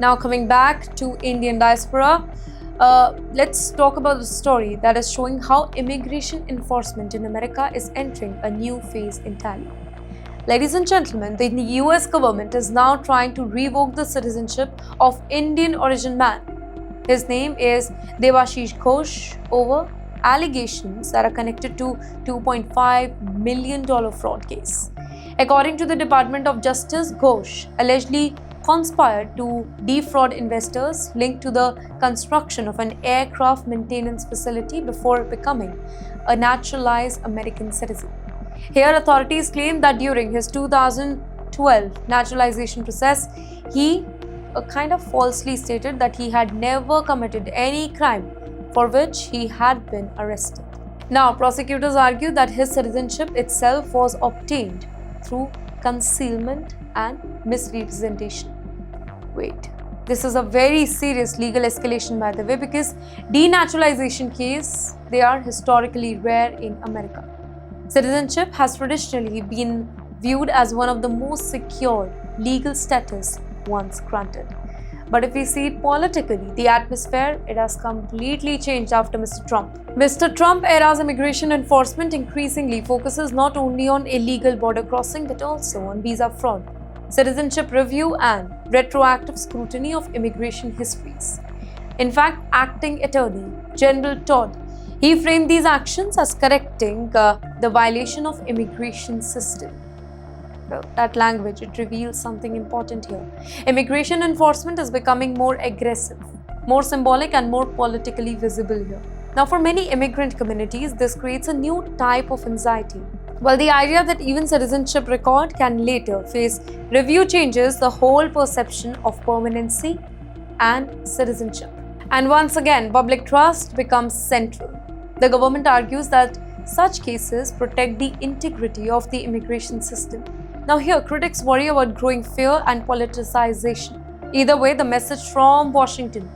Now coming back to Indian diaspora, let's talk about the story that is showing how immigration enforcement in America is entering a new phase entirely. Ladies and gentlemen, the US government is now trying to revoke the citizenship of Indian origin man. His name is Devashish Ghosh over allegations that are connected to $2.5 million fraud case. According to the Department of Justice, Ghosh allegedly conspired to defraud investors linked to the construction of an aircraft maintenance facility before becoming a naturalized American citizen. Here, authorities claim that during his 2012 naturalization process, he kind of falsely stated that he had never committed any crime for which he had been arrested. Now, prosecutors argue that his citizenship itself was obtained through concealment and misrepresentation. Wait, this is a very serious legal escalation, by the way, because denaturalization cases, they are historically rare in America. Citizenship has traditionally been viewed as one of the most secure legal status once granted. But if we see it politically, the atmosphere, it has completely changed after Mr. Trump. Mr. Trump era's immigration enforcement increasingly focuses not only on illegal border crossing but also on visa fraud, citizenship review and retroactive scrutiny of immigration histories. In fact, Acting Attorney General Todd, he framed these actions as correcting the violation of immigration system. Well, that language, it reveals something important here. Immigration enforcement is becoming more aggressive, more symbolic and more politically visible here. Now, for many immigrant communities, this creates a new type of anxiety. While the idea that even citizenship record can later face review changes the whole perception of permanency and citizenship. And once again, public trust becomes central. The government argues that such cases protect the integrity of the immigration system. Now here, critics worry about growing fear and politicization. Either way, the message from Washington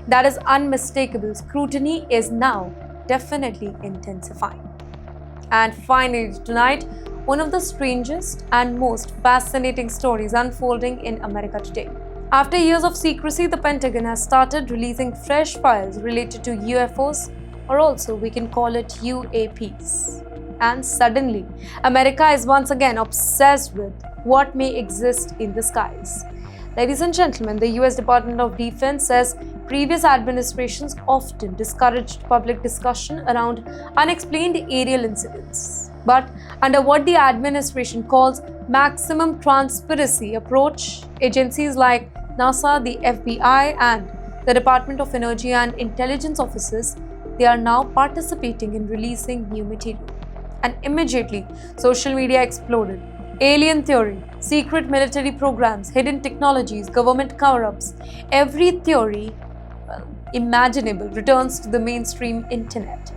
that is unmistakable scrutiny is now definitely intensifying. And finally tonight, one of the strangest and most fascinating stories unfolding in America today. After years of secrecy, the Pentagon has started releasing fresh files related to UFOs, or also we can call it UAPs. And suddenly, America is once again obsessed with what may exist in the skies. Ladies and gentlemen, the US Department of Defense says previous administrations often discouraged public discussion around unexplained aerial incidents. But under what the administration calls maximum transparency approach, agencies like NASA, the FBI, and the Department of Energy and Intelligence offices, they are now participating in releasing new material. And immediately, social media exploded. Alien theory, secret military programs, hidden technologies, government cover-ups, every theory imaginable returns to the mainstream internet.